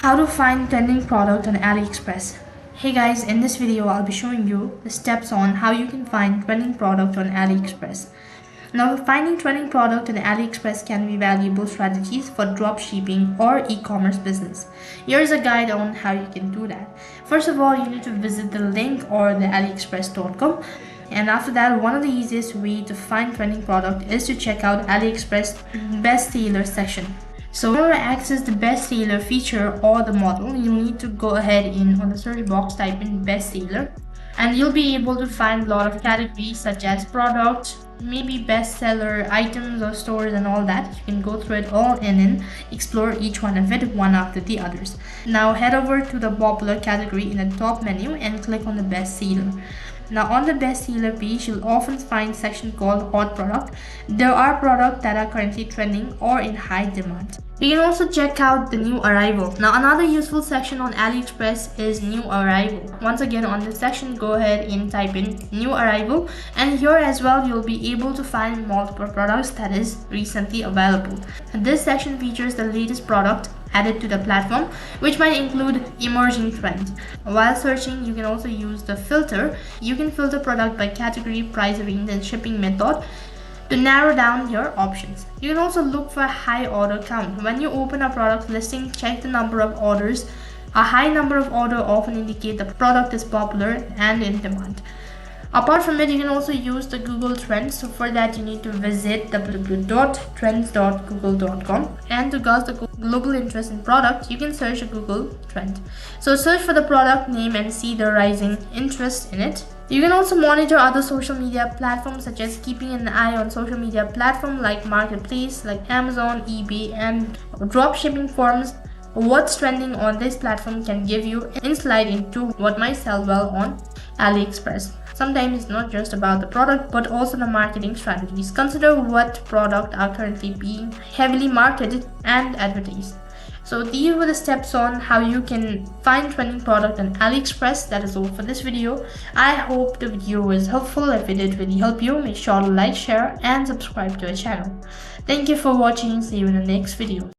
How to find trending product on AliExpress. Hey guys, in this video I'll be showing you the steps on how you can find trending product on AliExpress. Now, finding trending product on AliExpress can be valuable strategies for dropshipping or e-commerce business. Here's a guide on how you can do that. First of all, you need to visit the link or the aliexpress.com. And after that, one of the easiest way to find trending product is to check out AliExpress best seller section. So in order to access the best seller feature or the model, you need to go ahead on the search box, type in best seller, and you'll be able to find a lot of categories such as product, maybe bestseller, items or stores and all that. You can go through it all and then explore each one of it one after the others. Now head over to the popular category in the top menu and click on the best seller. Now on the best seller page, you'll often find a section called hot product. There are products that are currently trending or in high demand. You can also check out the new arrival. Now another useful section on AliExpress is new arrival. Once again, on this section, go ahead and type in new arrival, and here as well you'll be able to find multiple products that is recently available. And this section features the latest product added to the platform, which might include emerging trend. While searching, you can also use the filter. You can filter product by category, price range and shipping method to narrow down your options. You can also look for a high order count. When you open a product listing, check the number of orders. A high number of orders often indicate the product is popular and in demand. Apart from it, you can also use the Google Trends. So for that, you need to visit www.trends.google.com, and to gauge the global interest in product, you can search a Google Trend. So search for the product name and see the rising interest in it. You can also monitor other social media platforms, such as keeping an eye on social media platforms like Marketplace, like Amazon, eBay, and dropshipping forums. What's trending on this platform can give you insight into what might sell well on AliExpress. Sometimes it's not just about the product, but also the marketing strategies. Consider what products are currently being heavily marketed and advertised. So these were the steps on how you can find trending product on AliExpress. That is all for this video. I hope the video was helpful. If it did really help you, make sure to like, share and subscribe to our channel. Thank you for watching. See you in the next video.